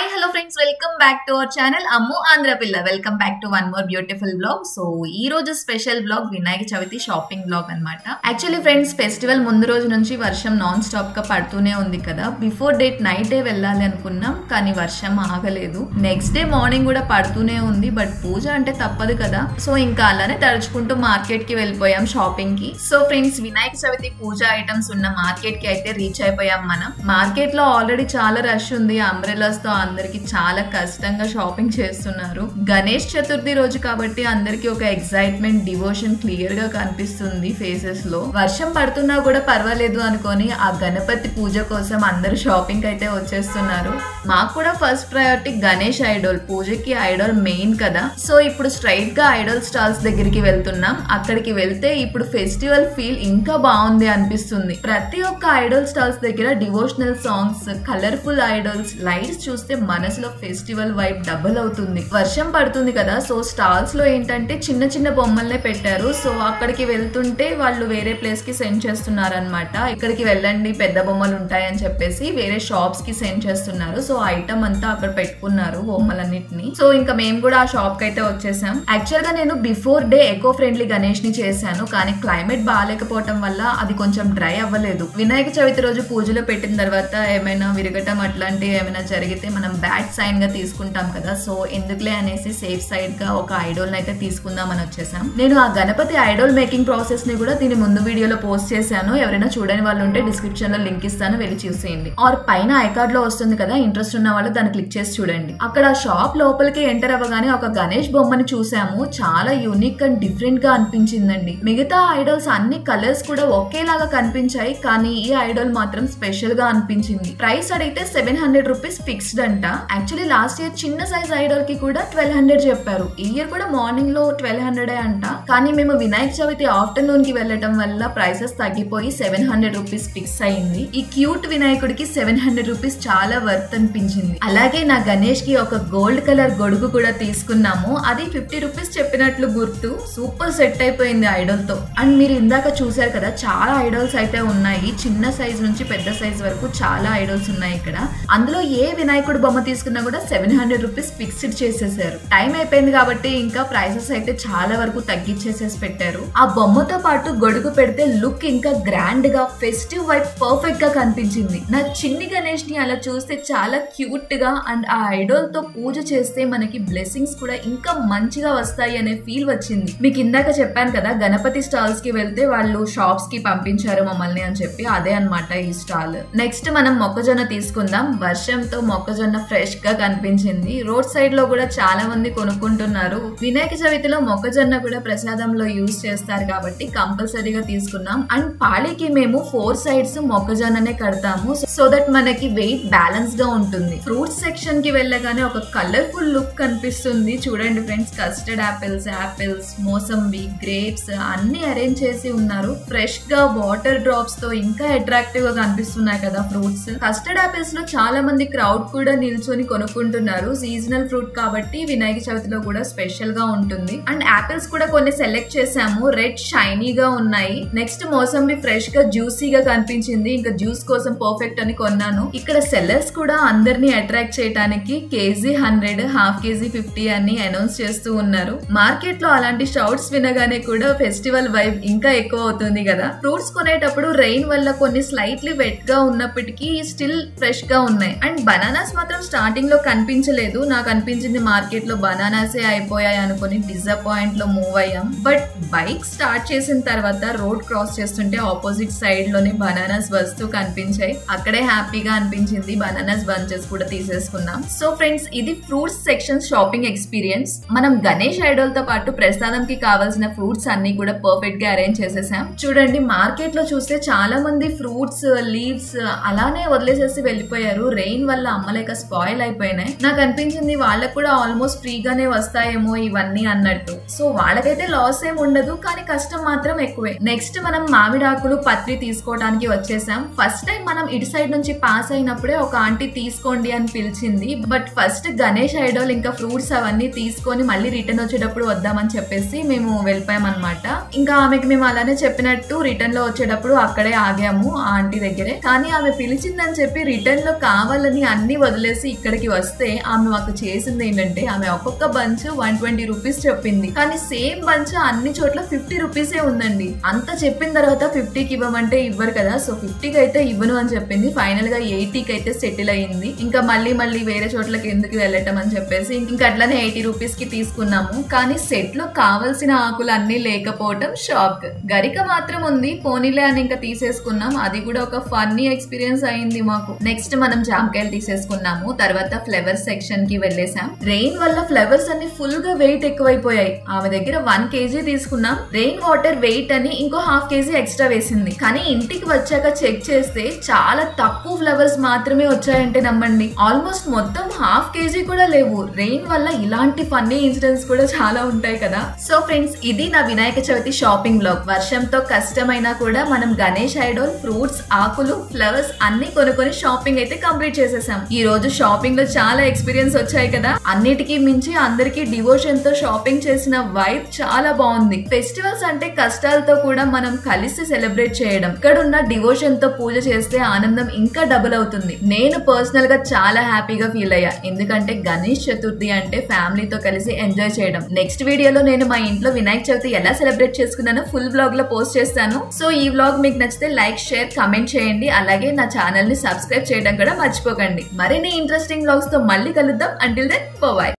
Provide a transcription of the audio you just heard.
Hi, hello friends, welcome back to our channel Ammu Andhra Pilla. Welcome back to one more beautiful vlog. So, ee roju special vlog Vinayaka Chavati shopping vlog annamata. Actually friends, festival mundu roju nunchi varsham non stop ga padtune undi kada. Before date night e vellali anukunnam kani varsham aagaledu. Next day morning kuda padtune undi but pooja ante tappadu kada. So inka alane tadachukuntu market ki vellipoyam shopping ki. So friends, Vinayaka Chavati pooja items unna market ki aithe reach ayipoyam manam. Market lo already chaala rush undi, umbrellas tho అందరికి చాలా కష్టంగా shopping చేస్తున్నారు. గణేష్ చతుర్థి రోజు కాబట్టి అందరికి ఒక excitement, devotion clear గా కనిపిస్తుంది ఫేసెస్ లో. వర్షం పడుతున్నా కూడా పర్వాలేదు అనుకొని ఆ గణపతి పూజ కోసం అందరూ షాపింగ్ అయితే వచ్చేస్తున్నారు. మాకు కూడా ఫస్ట్ ప్రయారిటీ గణేష్ ఐడల్. పూజకి ఐడల్ మెయిన్ కదా. సో ఇప్పుడు స్ట్రైట్ గా ఐడల్ స్టాల్స్ దగ్గరికి వెళ్తున్నాం. అక్కడికి వెళ్తే ఇప్పుడు ఫెస్టివల్ ఫీల్ ఇంకా బాగుంది అనిపిస్తుంది. ప్రతి ఒక్క ఐడల్ స్టాల్స్ దగ్గర devotional songs, colourful idols, lights చూస్తే మనసులో ఫెస్టివల్ వైబ్ డబుల్ అవుతుంది. వర్షం పడుతుంది కదా, సో స్టాల్స్ లో ఏంటంటే చిన్న చిన్న బొమ్మల్నే పెట్టారు. సో అక్కడికి వెళ్తుంటే వాళ్ళు వేరే ప్లేస్ కి సెండ్ చేస్తున్నారు అనమాట. ఇక్కడికి వెళ్ళండి పెద్ద బొమ్మలు ఉంటాయని చెప్పేసి వేరే షాప్స్ కి సెండ్ చేస్తున్నారు. సో ఐటమ్ అంతా అక్కడ పెట్టుకున్నారు బొమ్మలన్నిటిని. సో ఇంకా మేము కూడా ఆ షాప్ కి అయితే వచ్చేసాం. యాక్చువల్ గా నేను before day eco friendly Ganesh ని చేశాను, కానీ క్లైమేట్ బాగాలేకపోవటం వల్ల అది కొంచెం డ్రై అవ్వలేదు. వినాయక చవితి రోజు పూజలో పెట్టిన తర్వాత ఏమైనా విరగటం అట్లాంటివి ఏమైనా జరిగితే మనం బ్యాడ్ సైన్ గా తీసుకుంటాం కదా. సో ఎందుకులే అనేసి సేఫ్ సైడ్ గా ఒక ఐడోల్ అయితే తీసుకుందాం అని వచ్చేసాం. నేను ఆ గణపతి ఐడోల్ మేకింగ్ ప్రాసెస్ ని కూడా దీని ముందు వీడియోలో పోస్ట్ చేశాను. ఎవరైనా చూడని వాళ్ళు ఉంటే డిస్క్రిప్షన్ లో లింక్ ఇస్తాను, వెళ్ళి చూసేయండి. ఆర్ పైన ఐకార్డ్ లో వస్తుంది కదా, ఇంట్రెస్ట్ ఉన్న వాళ్ళు దాన్ని క్లిక్ చేసి చూడండి. అక్కడ షాప్ లోపలికి ఎంటర్ అవ్వగానే ఒక గణేష్ బొమ్మని చూసాము. చాలా యూనిక్ అండ్ డిఫరెంట్ గా అనిపించిందండి. మిగతా ఐడల్స్ అన్ని కలర్స్ కూడా ఒకేలాగా కనిపించాయి, కానీ ఈ ఐడల్ మాత్రం స్పెషల్ గా అనిపించింది. ప్రైస్ అడిగితే 700 రూపీస్ ఫిక్స్డ్ అంట. యాక్చువల్లీ లాస్ట్ ఇయర్ చిన్న సైజ్ ఐడల్ కి కూడా 1200 చెప్పారు. ఈ ఇయర్ కూడా మార్నింగ్ లో 1200 అంట. కానీ మేము వినాయక చవితి ఆఫ్టర్నూన్ కి వెళ్ళటం వల్ల ప్రైసెస్ తగ్గిపోయి 700 రూపీస్ ఫిక్స్ అయింది. ఈ క్యూట్ వినాయకుడికి 700 రూపీస్ చాలా వర్త్ అనిపించింది. అలాగే నా గణేష్ కి ఒక గోల్డ్ కలర్ గొడుగు కూడా తీసుకున్నాము. అది 50 రూపీస్ చెప్పినట్లు గుర్తు. సూపర్ సెట్ అయిపోయింది ఐడల్ తో. అండ్ మీరు ఇందాక చూసారు కదా, చాలా ఐడల్స్ అయితే ఉన్నాయి. చిన్న సైజ్ నుంచి పెద్ద సైజ్ వరకు చాలా ఐడల్స్ ఉన్నాయి ఇక్కడ. అందులో ఏ వినాయకుడు బొమ్మ తీసుకున్నా కూడా 700 రూపీస్ ఫిక్స్డ్ చేసేసారు. టైం అయిపోయింది కాబట్టి ఇంకా ప్రైసెస్ అయితే చాలా వరకు తగ్గించేసేసి పెట్టారు. ఆ బొమ్మతో పాటు గొడుగు పెడితే లుక్ ఇంకా గ్రాండ్ గా, ఫెస్టివ్ వైబ్ పర్ఫెక్ట్ గా కనిపించింది. నా చిన్ని గణేష్ ని అలా చూస్తే చాలా క్యూట్ గా, అండ్ ఆ ఐడల్ తో పూజ చేస్తే మనకి బ్లెస్సింగ్స్ కూడా ఇంకా మంచిగా వస్తాయి అనే ఫీల్ వచ్చింది. మీకు ఇందాక చెప్పాను కదా, గణపతి స్టాల్స్ కి వెళ్తే వాళ్ళు షాప్స్ కి పంపించారు మమ్మల్ని అని చెప్పి, అదే అన్నమాట ఈ స్టాల్. నెక్స్ట్ మనం మొక్కజొన్న తీసుకుందాం. వర్షంతో మొక్కజొన్న ఫ్రెష్ గా కనిపించింది. రోడ్ సైడ్ లో కూడా చాలా మంది కొనుక్కుంటున్నారు. వినాయక చవితిలో మొక్కజొన్న కూడా ప్రసాదంలో యూజ్ చేస్తారు కాబట్టి కంపల్సరీగా తీసుకున్నాం. అండ్ పాళీకి మేము 4 సైడ్స్ మొక్కజొన్ననే కడతాము, సో దట్ మనకి వెయిట్ బ్యాలెన్స్ గా ఉంటుంది. ఫ్రూట్స్ సెక్షన్ కి వెళ్ళగానే ఒక కలర్ఫుల్ లుక్ కనిపిస్తుంది. చూడండి friends, custard apples, mosambi, grapes అన్ని అరేంజ్ చేసి ఉన్నారు. ఫ్రెష్ గా వాటర్ డ్రాప్స్ తో ఇంకా అట్రాక్టివ్ గా కనిపిస్తున్నాయి కదా ఫ్రూట్స్. కస్టర్డ్ యాపిల్స్ లో చాలా మంది క్రౌడ్ కూడా నిల్చొని కొనుక్కుంటున్నారు. సీజనల్ ఫ్రూట్ కాబట్టి వినాయక చవితిలో కూడా స్పెషల్ గా ఉంటుంది. అండ్ యాపిల్స్ కూడా కొన్ని సెలెక్ట్ చేసాము. రెడ్ షైనీగా ఉన్నాయి. నెక్స్ట్ మోసంబి ఫ్రెష్ గా జ్యూసీగా కనిపించింది. ఇంకా జ్యూస్ కోసం పర్ఫెక్ట్ అని కొన్నాను. ఇక్కడ సెల్లర్స్ కూడా అందరినీ అట్రాక్ట్ చేయడానికి కేజీ 100, హాఫ్ కేజీ 50 అని అనౌన్స్ చేస్తూ ఉన్నారు. మార్కెట్ లో అలాంటి షౌట్స్ వినగానే కూడా ఫెస్టివల్ వైబ్ ఇంకా ఎక్కువ అవుతుంది కదా. ఫ్రూట్స్ కొనేటప్పుడు రెయిన్ వల్ల కొన్ని స్లైట్లీ వెట్ గా ఉన్నప్పటికీ స్టిల్ ఫ్రెష్ గా ఉన్నాయి. అండ్ బనానాస్ మాత్రం స్టార్టింగ్ లో కనిపించలేదు. నాకు అనిపించింది మార్కెట్ లో బనానాసే అయిపోయాయి అనుకుని డిసప్పాయింట్ లో మూవ్ అయ్యాం. బట్ బైక్ స్టార్ట్ చేసిన తర్వాత రోడ్ క్రాస్ చేస్తుంటే ఆపోజిట్ సైడ్ లోనే బనానాస్ వస్తూ కనిపించాయి. అక్కడే హ్యాపీగా అనిపించింది. బనానాస్ బంచెస్ కూడా తీసేసుకున్నాం. సో ఫ్రెండ్స్, ఇది ఫ్రూట్స్ సెక్షన్ షాపింగ్ ఎక్స్పీరియన్స్. మనం గణేష్ ఐడల్ తో పాటు ప్రసాదం కి కావాల్సిన ఫ్రూట్స్ అన్ని కూడా పర్ఫెక్ట్ గా అరేంజ్ చేసేసాం. చూడండి, మార్కెట్ లో చూస్తే చాలా మంది ఫ్రూట్స్ లీవ్స్ అలానే వదిలేసేసి వెళ్ళిపోయారు. రెయిన్ వల్ల అమ్మలేక స్పాయిల్ అయిపోయినాయి. నాకు అనిపించింది వాళ్ళకు కూడా ఆల్మోస్ట్ ఫ్రీగానే వస్తాయేమో ఇవన్నీ అన్నట్టు. సో వాళ్ళకైతే లాస్ ఏం ఉండదు, కానీ కష్టం మాత్రం ఎక్కువే. నెక్స్ట్ మనం మామిడాకులు, పత్రి తీసుకోవడానికి వచ్చేసాం. ఫస్ట్ టైం మనం ఇటు సైడ్ నుంచి పాస్ అయినప్పుడే ఒక ఆంటీ తీసుకోండి అని పిలిచింది. బట్ ఫస్ట్ గణేష్ ఐడల్ ఇంకా ఫ్రూట్స్ అవన్నీ తీసుకొని మళ్ళీ రిటర్న్ వచ్చేటప్పుడు వద్దామని చెప్పేసి మేము వెళ్ళిపోయాం అనమాట. ఇంకా ఆమెకి మేము అలానే చెప్పినట్టు రిటర్న్ లో వచ్చేటప్పుడు అక్కడే ఆగాము ఆ ఆంటీ దగ్గరే. కానీ ఆమె పిలిచిందని చెప్పి రిటర్న్ లో కావాలని అన్ని వదిలేసి చెప్పేసి ఇక్కడికి వస్తే ఆమె మాకు చేసింది ఏంటంటే ఆమె ఒక్కొక్క బంచ్ 120 రూపీస్ చెప్పింది, కానీ సేమ్ బంచ్ అన్ని చోట్ల 50 రూపీసే ఉందండి. అంత చెప్పిన తర్వాత 50కి ఇవ్వమంటే ఇవ్వరు కదా, సో 50కి అయితే ఇవ్వను అని చెప్పింది. ఫైనల్ గా 80కి అయితే సెటిల్ అయ్యింది. ఇంకా మళ్ళీ వేరే చోట్లకి ఎందుకు వెళ్ళటం అని చెప్పేసి ఇంకా అట్లనే 80 రూపీస్ కి తీసుకున్నాము. కానీ సెట్ లో కావాల్సిన ఆకులు అన్ని లేకపోవటం షాక్. గరిక మాత్రం ఉంది, పోనీలే అని ఇంకా తీసేసుకున్నాం. అది కూడా ఒక ఫన్నీ ఎక్స్పీరియన్స్ అయింది మాకు. నెక్స్ట్ మనం జామకాయలు తీసేసుకున్నాము. తర్వాత ఫ్లవర్స్ సెక్షన్ కి వెళ్ళేసాం. రెయిన్ వల్ల ఫ్లవర్స్ అన్ని ఫుల్ గా వెయిట్ ఎక్కువైపోయాయి. ఆమె దగ్గర 1 kg తీసుకున్నాం. రెయిన్ వాటర్ వెయిట్ అని ఇంకో 1/2 kg ఎక్స్ట్రా వేసింది. కానీ ఇంటికి వచ్చాక చెక్ చేస్తే చాలా తక్కువ ఫ్లవర్స్ మాత్రమే వచ్చాయంటే నమ్మండి. ఆల్మోస్ట్ మొత్తం 1/2 kg కూడా లేవు. రెయిన్ వల్ల ఇలాంటి ఫన్నీ ఇన్సిడెంట్స్ కూడా చాలా ఉంటాయి కదా. సో ఫ్రెండ్స్, ఇది నా వినాయక చవితి షాపింగ్ బ్లాగ్. వర్షంతో కష్టమైనా కూడా మనం గణేష్ ఐడల్, ఫ్రూట్స్, ఆకులు, ఫ్లవర్స్ అన్ని కొనుక్కొని షాపింగ్ అయితే కంప్లీట్ చేసేసాం. ఈ రోజు షాపింగ్ లో చాలా ఎక్స్పీరియన్స్ వచ్చాయి కదా. అన్నిటికీ మించి అందరికీ డివోషన్ తో షాపింగ్ చేసిన వైబ్ చాలా బాగుంది. ఫెస్టివల్స్ అంటే కష్టాలతో కూడా మనం కలిసి సెలబ్రేట్ చేయడం, ఇక్కడున్న డివోషన్ తో పూజ చేస్తే ఆనందం ఇంకా డబుల్ అవుతుంది. నేను పర్సనల్ గా చాలా హ్యాపీగా ఫీల్ అయ్యా, ఎందుకంటే గణేష్ చతుర్థి అంటే ఫ్యామిలీతో కలిసి ఎంజాయ్ చేయడం. నెక్స్ట్ వీడియోలో నేను మా ఇంట్లో వినాయక చవితి ఎలా సెలబ్రేట్ చేసుకున్నానో ఫుల్ బ్లాగ్ లో పోస్ట్ చేస్తాను. సో ఈ వ్లాగ్ మీకు నచ్చితే లైక్, షేర్, కమెంట్ చేయండి. అలాగే నా ఛానల్ ని సబ్స్క్రైబ్ చేయడం కూడా మర్చిపోకండి. మరిన్ని ఇంట్రెస్టింగ్ వ్లాగ్స్ తో మళ్ళీ కలుద్దాం. Until then by.